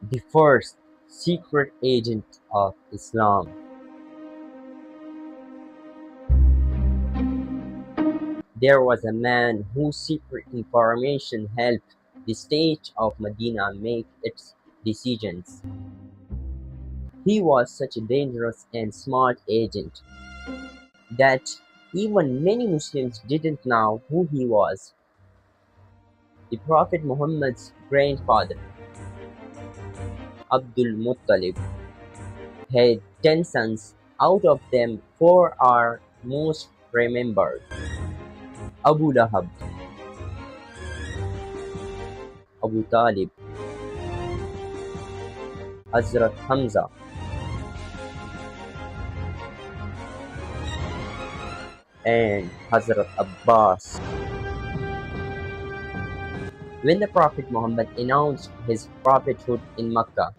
the first secret agent of Islam. There was a man whose secret information helped the state of Medina make its decisions. He was such a dangerous and smart agent that even many Muslims didn't know who he was. The Prophet Muhammad's grandfather, Abdul Muttalib, had 10 sons. Out of them, 4 are most remembered: Abu Lahab, Abu Talib, Hazrat Hamza, and Hazrat Abbas. When the Prophet Muhammad announced his prophethood in Makkah,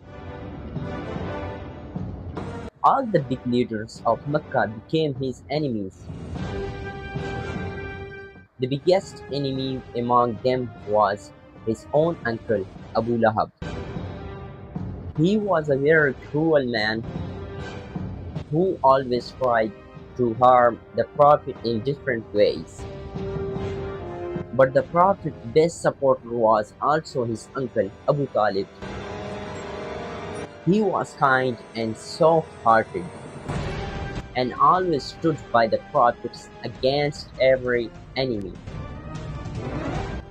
all the big leaders of Makkah became his enemies. The biggest enemy among them was his own uncle, Abu Lahab. He was a very cruel man who always tried to harm the Prophet in different ways. But the Prophet's best supporter was also his uncle, Abu Talib. He was kind and soft-hearted, and always stood by the Prophet against every enemy.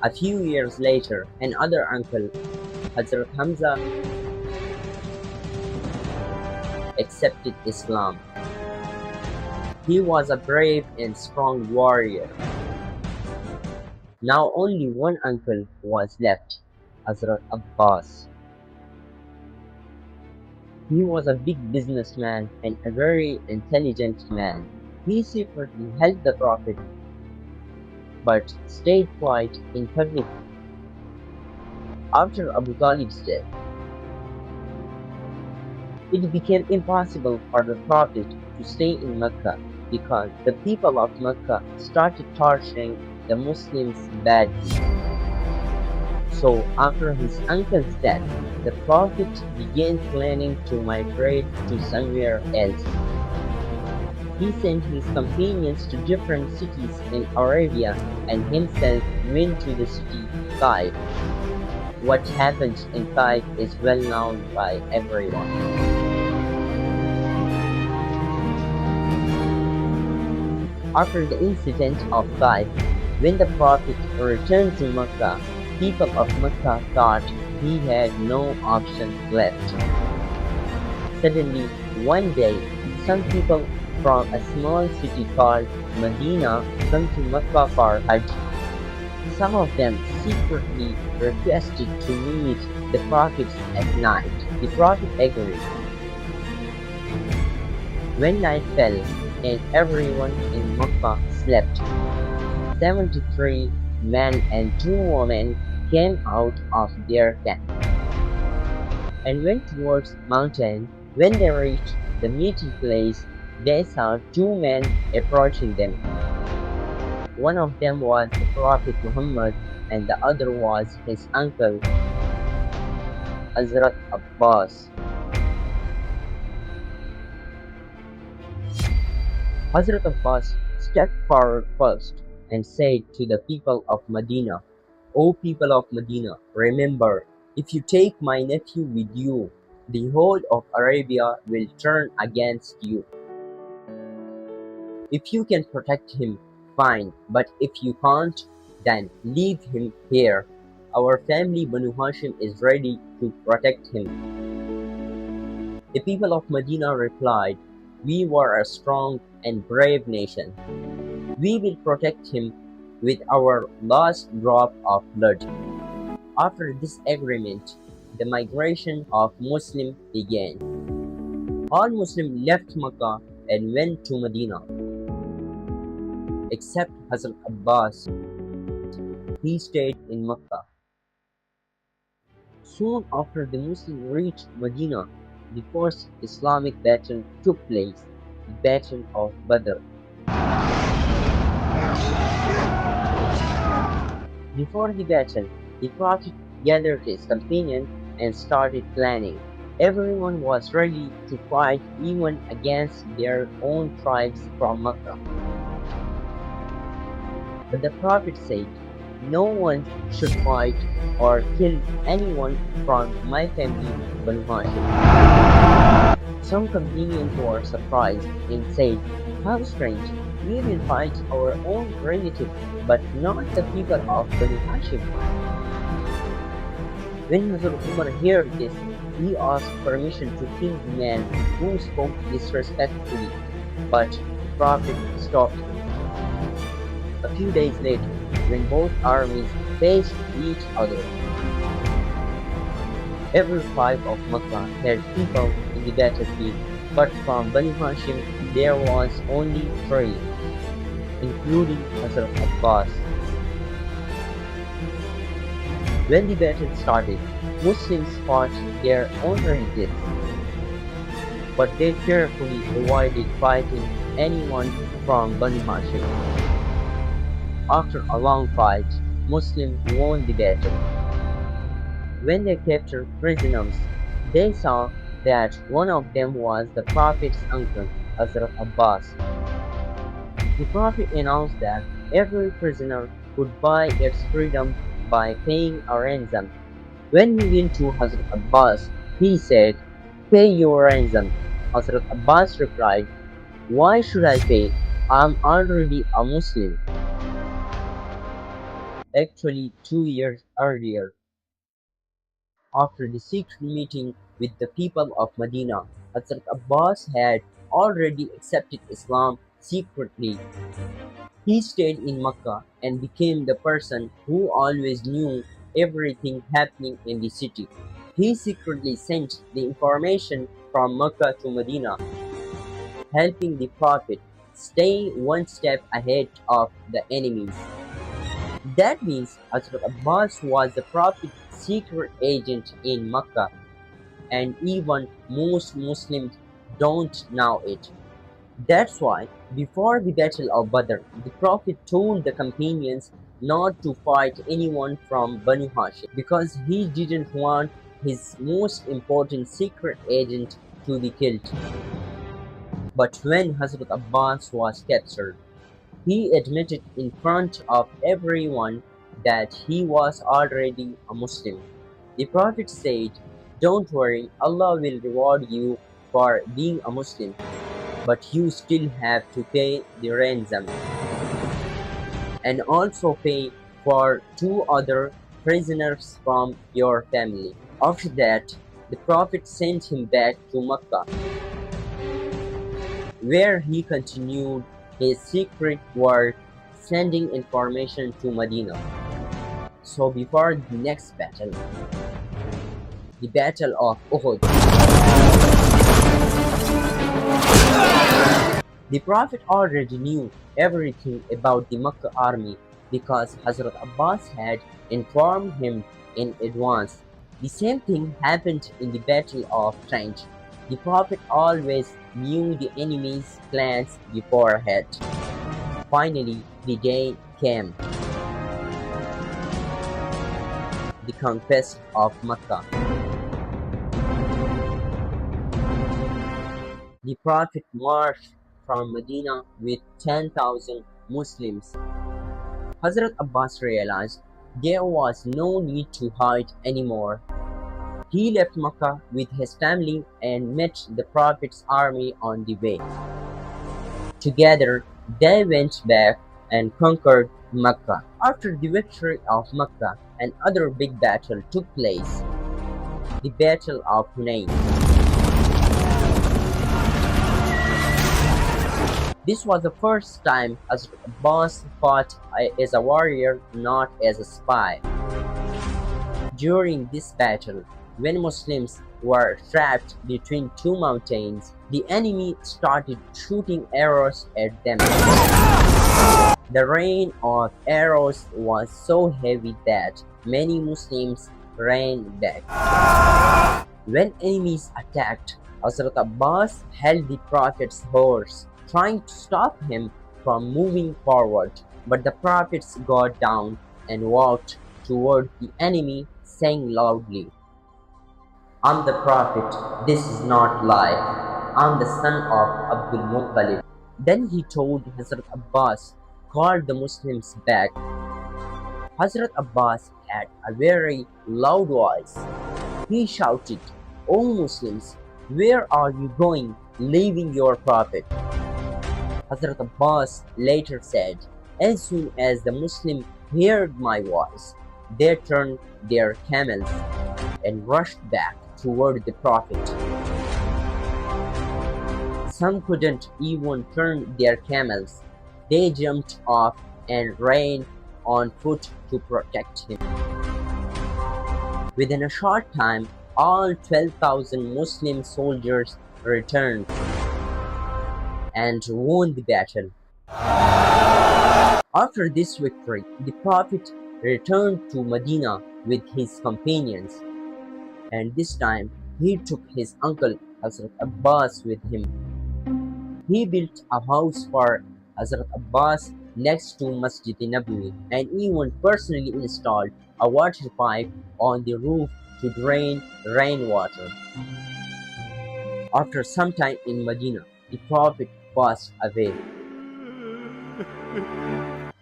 A few years later, another uncle, Hazrat Hamza, accepted Islam. He was a brave and strong warrior. Now only one uncle was left, Hazrat Abbas. He was a big businessman and a very intelligent man. He secretly helped the Prophet but stayed quiet in public. After Abu Talib's death, it became impossible for the Prophet to stay in Mecca because the people of Mecca started torturing the Muslims badly. So after his uncle's death, the Prophet began planning to migrate to somewhere else. He sent his companions to different cities in Arabia and himself went to the city Taif. What happened in Taif is well known by everyone. After the incident of Taif, when the Prophet returned to Mecca, people of Mecca thought he had no option left. Suddenly, one day, some people from a small city called Medina come to Mecca for Hajj. Some of them secretly requested to meet the Prophet at night. The Prophet agreed. When night fell and everyone in Mecca slept, 73 men and 2 women came out of their tent and went towards the mountain. When they reached the meeting place, they saw 2 men approaching them. One of them was the Prophet Muhammad and the other was his uncle, Hazrat Abbas. Hazrat Abbas stepped forward first and said to the people of Medina, "O people of Medina, remember, if you take my nephew with you, the whole of Arabia will turn against you. If you can protect him, fine, but if you can't, then leave him here. Our family Banu Hashim is ready to protect him." The people of Medina replied, "We were a strong and brave nation. We will protect him with our last drop of blood." After this agreement, the migration of Muslims began. All Muslims left Makkah and went to Medina, except Hazrat Abbas. He stayed in Makkah. Soon after the Muslims reached Medina, the first Islamic battle took place, the Battle of Badr. Before the battle, the Prophet gathered his companions and started planning. Everyone was ready to fight even against their own tribes from Makkah. But the Prophet said, "No one should fight or kill anyone from my family, Banu Hashim." Some companions were surprised and said, "How strange! We will fight our own relatives, but not the people of Banu Hashim." When Hazrat Umar heard this, he asked permission to kill the man who spoke disrespectfully, but the Prophet stopped him. A few days later, when both armies faced each other, every tribe of Makkah had people in the battlefield, but from Bani Hashim there was only 3, including Hazrat Abbas. When the battle started, Muslims fought their own relatives, but they carefully avoided fighting anyone from Bani Hashim. After a long fight, Muslims won the battle. When they captured prisoners, they saw that one of them was the Prophet's uncle, Hazrat Abbas. The Prophet announced that every prisoner could buy its freedom by paying a ransom. When he went to Hazrat Abbas, he said, "Pay your ransom." Hazrat Abbas replied, "Why should I pay? I'm already a Muslim." Actually, 2 years earlier, after the secret meeting with the people of Medina, Hazrat Abbas had already accepted Islam secretly. He stayed in Makkah and became the person who always knew everything happening in the city. He secretly sent the information from Makkah to Medina, helping the Prophet stay one step ahead of the enemies. That means Hazrat Abbas was the Prophet's secret agent in Makkah, and even most Muslims don't know it. That's why, before the Battle of Badr, the Prophet told the companions not to fight anyone from Banu Hashim because he didn't want his most important secret agent to be killed. But when Hazrat Abbas was captured, he admitted in front of everyone that he was already a Muslim. The Prophet said, "Don't worry, Allah will reward you for being a Muslim, but you still have to pay the ransom and also pay for 2 other prisoners from your family." After that, the Prophet sent him back to Makkah, where he continued his secret work sending information to Medina. So before the next battle, the Battle of Uhud, the Prophet already knew everything about the Makkah army because Hazrat Abbas had informed him in advance. The same thing happened in the Battle of Trench. The Prophet always knew the enemy's plans beforehand. Finally, the day came. The conquest of Makkah. The Prophet marched from Medina with 10,000 Muslims. Hazrat Abbas realized there was no need to hide anymore. He left Makkah with his family and met the Prophet's army on the way. Together, they went back and conquered Makkah. After the victory of Makkah, another big battle took place, the Battle of Hunayn. This was the first time Hazrat Abbas fought as a warrior, not as a spy. During this battle, when Muslims were trapped between 2 mountains, the enemy started shooting arrows at them. The rain of arrows was so heavy that many Muslims ran back. When enemies attacked, Hazrat Abbas held the Prophet's horse, trying to stop him from moving forward, but the Prophet got down and walked toward the enemy, saying loudly, I'm the Prophet, this is not lie. I'm the son of Abdul Muttalib. Then he told Hazrat Abbas, called the Muslims back. Hazrat Abbas had a very loud voice. He shouted, O Muslims, where are you going, leaving your Prophet? Hazrat Abbas later said, as soon as the Muslims heard my voice, they turned their camels and rushed back toward the Prophet. Some couldn't even turn their camels. They jumped off and ran on foot to protect him. Within a short time, all 12,000 Muslim soldiers returned and won the battle. After this victory, the Prophet returned to Medina with his companions, and this time he took his uncle Hazrat Abbas with him. He built a house for Hazrat Abbas next to Masjid Nabawi and even personally installed a water pipe on the roof to drain rainwater. After some time in Medina, the Prophet passed away.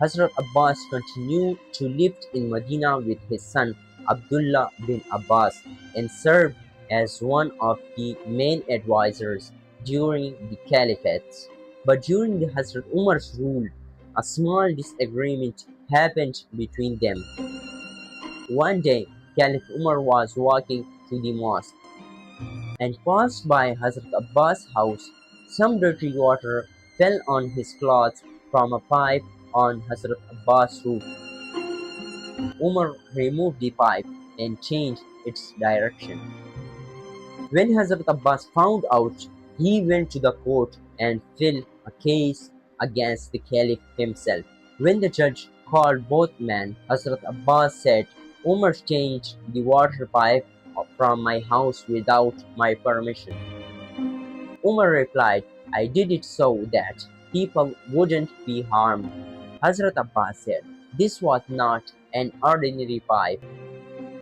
Hazrat Abbas continued to live in Medina with his son Abdullah bin Abbas and served as one of the main advisors during the Caliphate. But during the Hazrat Umar's rule, a small disagreement happened between them. One day, Caliph Umar was walking to the mosque and passed by Hazrat Abbas' house. Some dirty water fell on his clothes from a pipe on Hazrat Abbas' roof. Umar removed the pipe and changed its direction. When Hazrat Abbas found out, he went to the court and filed a case against the Caliph himself. When the judge called both men, Hazrat Abbas said, Umar changed the water pipe from my house without my permission. Umar replied, I did it so that people wouldn't be harmed. Hazrat Abbas said, this was not an ordinary pipe.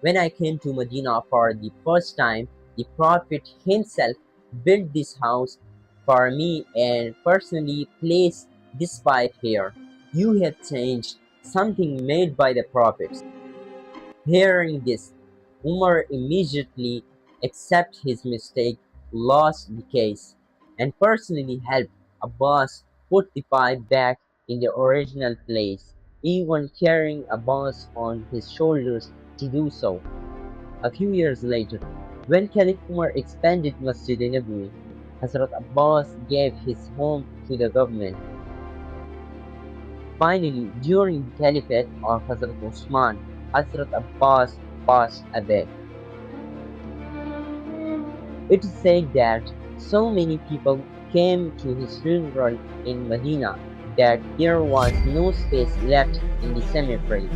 When I came to Medina for the first time, the Prophet himself built this house for me and personally placed this pipe here. You have changed something made by the prophets. Hearing this, Umar immediately accepted his mistake, lost the case, and personally helped Abbas put the pipe back in the original place, even carrying Abbas on his shoulders to do so. A few years later, when Caliph Umar expanded Masjid Nabawi, Hazrat Abbas gave his home to the government. Finally, during the Caliphate of Hazrat Osman, Hazrat Abbas passed away. It is said that so many people came to his funeral in Medina that there was no space left in the cemetery.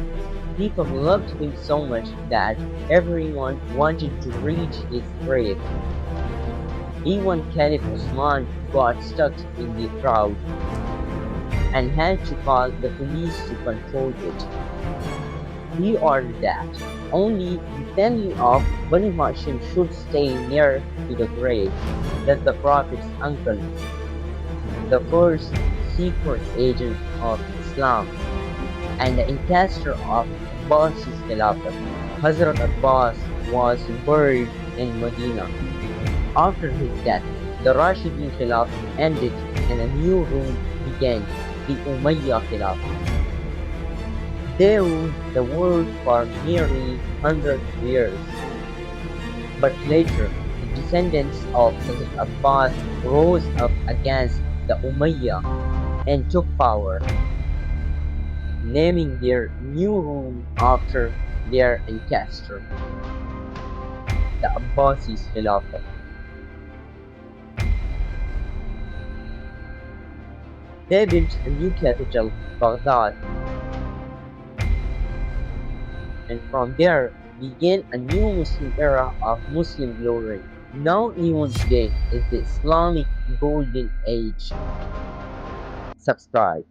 People loved him so much that everyone wanted to reach his grave. Even Caliph Osman got stuck in the crowd and had to call the police to control it. He ordered that only the family of Banu Hashim should stay near to the grave, that the Prophet's uncle, the first secret agent of Islam, and the ancestor of Abbas's Khilafat. Hazrat Abbas was buried in Medina. After his death, the Rashidun Khilafat ended and a new rule began, the Umayyad Khilafat. They ruled the world for nearly 100 years. But later, the descendants of Hazrat Abbas rose up against the Umayyad and took power, naming their new rule after their ancestor, the Abbasis Khilafat. They built a new capital, Baghdad, and from there began a new Muslim era of Muslim glory. Now even today is the Islamic golden age. Subscribe.